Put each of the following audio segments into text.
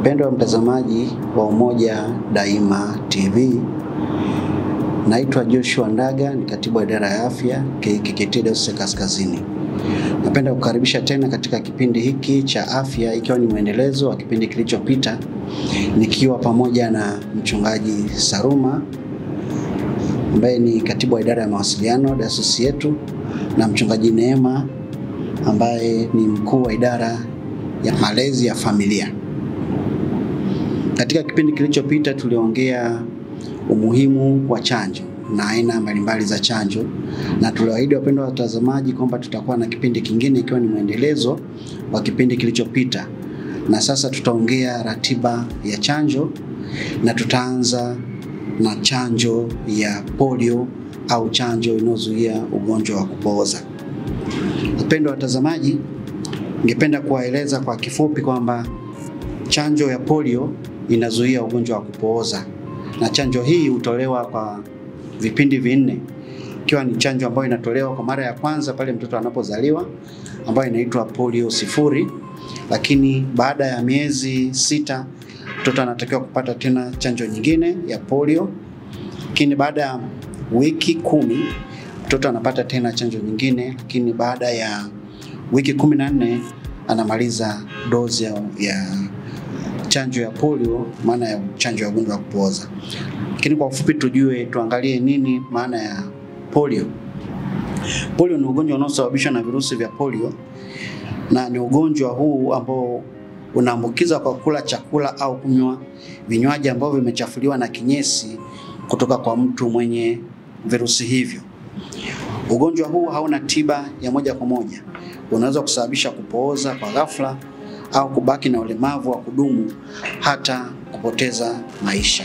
Mpendwa mtazamaji wa Umoja Daima TV, naitwa Joshua Ndaga, ni katibu wa idara ya afya KKKT Dayosisi Kaskazini. Napenda kukaribisha tena katika kipindi hiki cha afya, ikiwa ni mwendelezo wa kipindi kilichopita, nikiwa pamoja na mchungaji Saruma ambaye ni katibu wa idara ya mawasiliano dayosisi yetu, na mchungaji Neema ambaye ni mkuu wa idara ya malezi ya familia. Katika kipindi kilichopita tuliongea umuhimu wa chanjo na aina mbalimbali za chanjo, na tuliwaahidi wapendwa watazamaji kwamba tutakuwa na kipindi kingine ikiwa ni mwendelezo wa kipindi kilichopita. Na sasa tutaongea ratiba ya chanjo, na tutaanza na chanjo ya polio au chanjo inayozuia ugonjwa wa kupooza. Wapendwa watazamaji, ningependa kuwaeleza kwa kifupi kwamba chanjo ya polio inazuia ugonjwa wa kupooza, na chanjo hii hutolewa kwa vipindi vinne, ikiwa ni chanjo ambayo inatolewa kwa mara ya kwanza pale mtoto anapozaliwa, ambayo inaitwa polio 0, lakini baada ya miezi 6 mtoto anatakiwa kupata tena chanjo nyingine ya polio, lakini baada ya wiki 10 mtoto anapata tena chanjo nyingine, lakini baada ya wiki 14 anamaliza dozi ya chanjo ya polio, maana ya chanjo ya ugonjwa wa kupooza. Lakini kwa ufupi tuangalie nini maana ya polio. Polio ni ugonjwa unaosababishwa na virusi vya polio, na ni ugonjwa huu ambao unaambukiza kwa kula chakula au kunywa vinywaji ambavyo vimechafuliwa na kinyesi kutoka kwa mtu mwenye virusi hivyo. Ugonjwa huu hauna tiba ya moja kwa moja. Unaweza kusababisha kupooza kwa ghafla au kubaki na ulemavu wa kudumu, hata kupoteza maisha.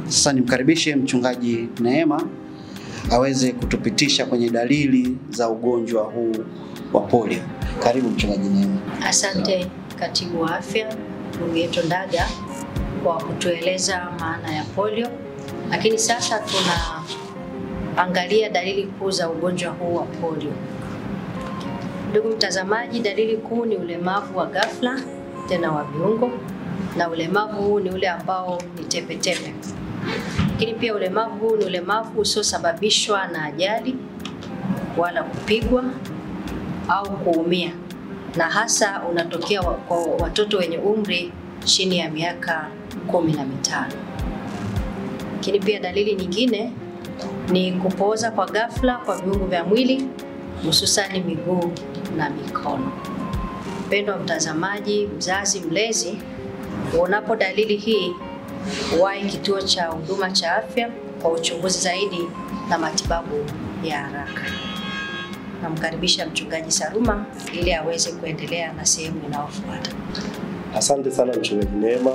Sasa nimkaribishe mchungaji Neema aweze kutupitisha kwenye dalili za ugonjwa huu wa polio. Karibu mchungaji Neema. Asante katibu wa afya ndugu yetu Ndaga kwa kutueleza maana ya polio. Lakini sasa tunaangalia dalili kuu za ugonjwa huu wa polio. Ndugu mtazamaji, dalili kuu ni ulemavu wa ghafla tena wa viungo, na ulemavu huu ni ule ambao ni tepe-tepe. Lakini pia ulemavu huu ni ulemavu usiosababishwa na ajali wala kupigwa au kuumia, na hasa unatokea kwa watoto wenye umri chini ya miaka 15. Lakini pia dalili nyingine ni kupooza kwa ghafla kwa viungo vya mwili, hususani miguu na mikono. Mpendwa mtazamaji, mzazi, mlezi, unapo dalili hii, wahi kituo cha huduma cha afya kwa uchunguzi zaidi na matibabu ya haraka. Namkaribisha mchungaji Saruma ili aweze kuendelea na sehemu inayofuata. Asante sana mchungaji Neema.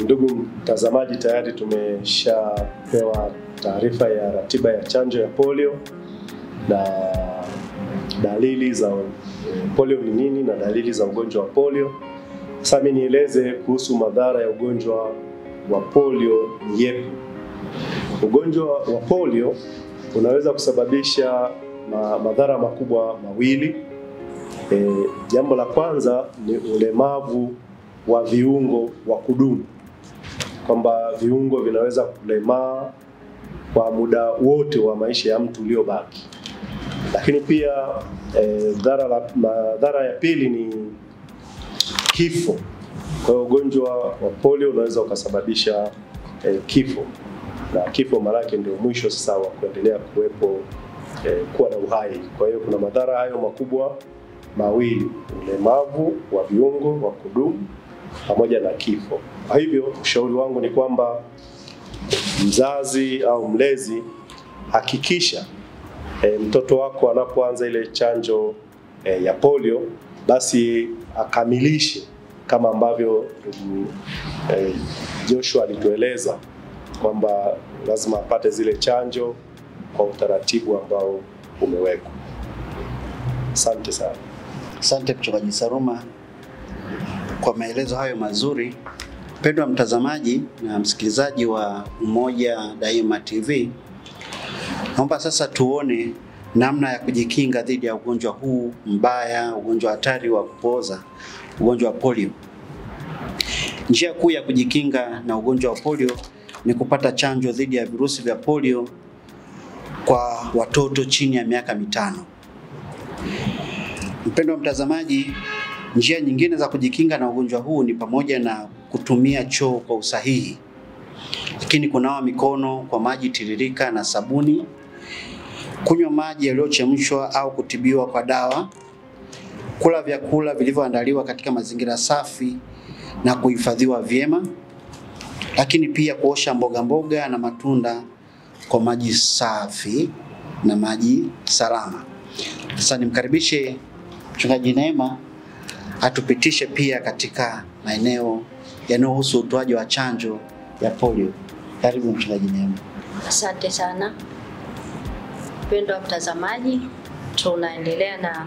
Ndugu mtazamaji, tayari tumeshapewa taarifa ya ratiba ya chanjo ya polio na dalili za polio ni nini na dalili za ugonjwa wa polio. Sasa mimi nieleze kuhusu madhara ya ugonjwa wa polio ni yepi. Ugonjwa wa polio unaweza kusababisha madhara makubwa mawili. Jambo la kwanza ni ulemavu wa viungo wa kudumu, kwamba viungo vinaweza kulemaa kwa muda wote wa maisha ya mtu uliobaki. Lakini pia madhara ya pili ni kifo. Kwa hiyo ugonjwa wa polio unaweza ukasababisha kifo, na kifo maana yake ndio mwisho sasa wa kuendelea kuwa na uhai. Kwa hiyo kuna madhara hayo makubwa mawili, ulemavu wa viungo wa kudumu pamoja na kifo. Kwa hivyo ushauri wangu ni kwamba mzazi au mlezi, hakikisha mtoto wako anapoanza ile chanjo ya polio, basi akamilishe kama ambavyo Joshua alitueleza kwamba lazima apate zile chanjo kwa utaratibu ambao umewekwa. Asante sana. Asante mchungaji Saruma kwa maelezo hayo mazuri. Mpendwa mtazamaji na msikilizaji wa Umoja Daima TV, naomba sasa tuone namna ya kujikinga dhidi ya ugonjwa huu mbaya, ugonjwa hatari wa kupooza, ugonjwa wa polio. Njia kuu ya kujikinga na ugonjwa wa polio ni kupata chanjo dhidi ya virusi vya polio kwa watoto chini ya miaka 5. Mpendwa mtazamaji, njia nyingine za kujikinga na ugonjwa huu ni pamoja na kutumia choo kwa usahihi, lakini kunawa mikono kwa maji tiririka na sabuni, kunywa maji yaliyochemshwa au kutibiwa kwa dawa, kula vyakula vilivyoandaliwa katika mazingira safi na kuhifadhiwa vyema, lakini pia kuosha mboga na matunda kwa maji safi na maji salama. Sasa nimkaribishe Mchungaji Neema atupitishe pia katika maeneo yanayohusu utoaji wa chanjo ya polio. Karibu Mchungaji Neema. Asante sana. Mpendwa mtazamaji, tunaendelea na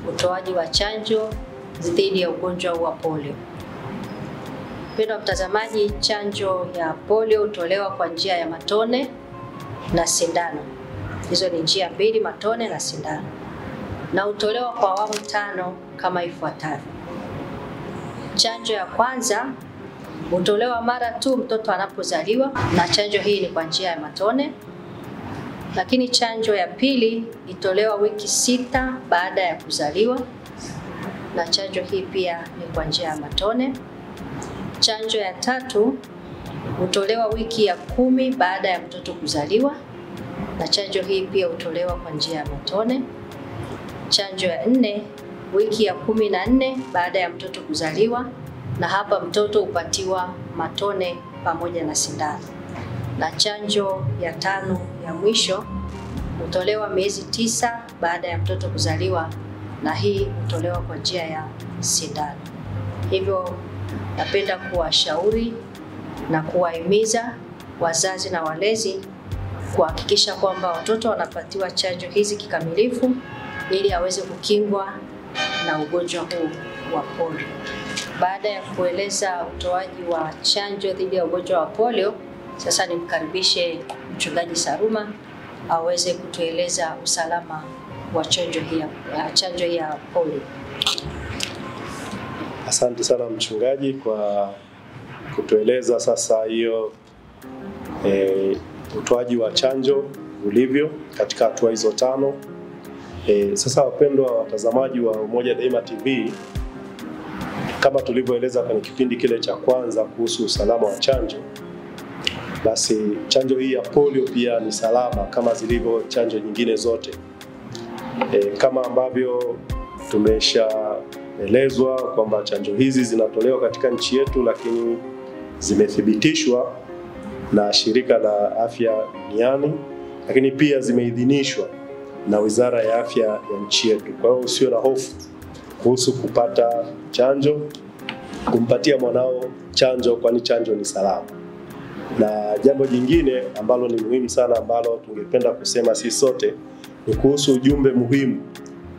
utoaji wa chanjo dhidi ya ugonjwa wa polio. Mpendwa mtazamaji, chanjo ya polio hutolewa kwa njia ya matone na sindano. Hizo ni njia mbili, matone na sindano. Na hutolewa kwa awamu 5 kama ifuatavyo. Chanjo ya kwanza hutolewa mara tu mtoto anapozaliwa, na chanjo hii ni kwa njia ya matone. Lakini chanjo ya pili itolewa wiki 6 baada ya kuzaliwa, na chanjo hii pia ni kwa njia ya matone. Chanjo ya tatu hutolewa wiki ya 10 baada ya mtoto kuzaliwa, na chanjo hii pia hutolewa kwa njia ya matone. Chanjo ya 4 wiki ya 14 baada ya mtoto kuzaliwa, na hapa mtoto hupatiwa matone pamoja na sindano. Na chanjo ya 5 ya mwisho hutolewa miezi 9 baada ya mtoto kuzaliwa, na hii hutolewa kwa njia ya sindano. Hivyo napenda kuwashauri na kuwahimiza wazazi na walezi kuhakikisha kwamba watoto wanapatiwa chanjo hizi kikamilifu ili aweze kukingwa na ugonjwa huu wa polio. Baada ya kueleza utoaji wa chanjo dhidi ya ugonjwa wa polio, sasa nimkaribishe Mchungaji Saruma aweze kutueleza usalama wa chanjo hii ya polio. Asante sana mchungaji kwa kutueleza sasa hiyo utoaji wa chanjo ulivyo katika hatua hizo 5. Sasa wapendwa watazamaji wa Umoja Daima TV, kama tulivyoeleza kwenye kipindi kile cha kwanza kuhusu usalama wa chanjo, basi chanjo hii ya polio pia ni salama kama zilivyo chanjo nyingine zote. Kama ambavyo tumeshaelezwa kwamba chanjo hizi zinatolewa katika nchi yetu, lakini zimethibitishwa na Shirika la Afya Duniani, lakini pia zimeidhinishwa na Wizara ya Afya ya nchi yetu. Kwa hiyo usio na hofu kuhusu kupata chanjo, kumpatia mwanao chanjo, kwani chanjo ni salama. Na jambo jingine ambalo ni muhimu sana ambalo tungependa kusema sisi sote ni kuhusu ujumbe muhimu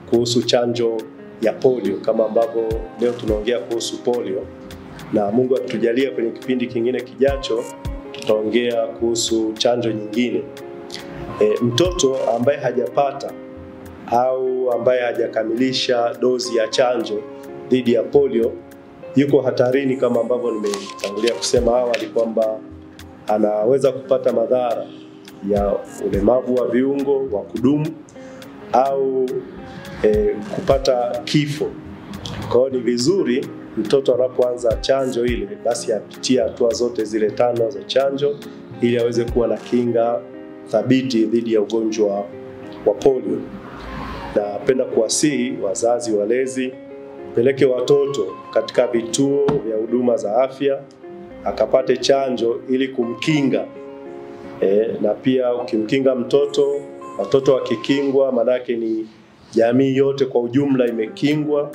kuhusu chanjo ya polio, kama ambavyo leo tunaongea kuhusu polio, na Mungu atujalia kwenye kipindi kingine kijacho tutaongea kuhusu chanjo nyingine. Mtoto ambaye hajapata au ambaye hajakamilisha dozi ya chanjo dhidi ya polio yuko hatarini, kama ambavyo nimetangulia kusema awali kwamba anaweza kupata madhara ya ulemavu wa viungo wa kudumu au kupata kifo. Kwa hiyo ni vizuri mtoto anapoanza chanjo ile basi apitie hatua zote zile 5 za chanjo ili aweze kuwa na kinga thabiti dhidi ya ugonjwa wa polio. Napenda kuwasihi wazazi walezi peleke watoto katika vituo vya huduma za afya akapate chanjo ili kumkinga. Na pia ukimkinga mtoto, watoto wakikingwa, manake ni jamii yote kwa ujumla imekingwa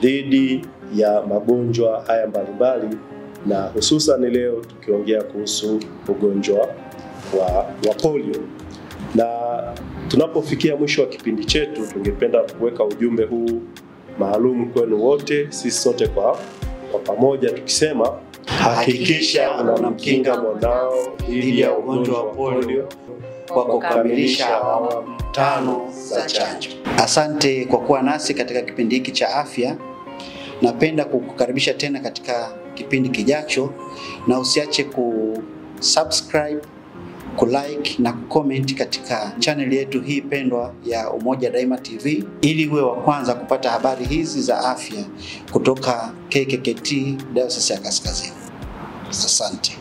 dhidi ya magonjwa haya mbalimbali, na hususan leo tukiongea kuhusu ugonjwa wa polio. Na tunapofikia mwisho wa kipindi chetu, tungependa kuweka ujumbe huu maalum kwenu wote, sisi sote kwa pamoja tukisema, hakikisha unamkinga mwanao dhidi ya ugonjwa wa polio kwa kukamilisha awamu 5 za chanjo. Asante kwa kuwa nasi katika kipindi hiki cha afya. Napenda kukukaribisha tena katika kipindi kijacho, na usiache kusubscribe, kulike na kucomment katika channel yetu hii pendwa ya Umoja Daima TV ili uwe wa kwanza kupata habari hizi za afya kutoka KKKT Dayosisi ya Kaskazini. Asante.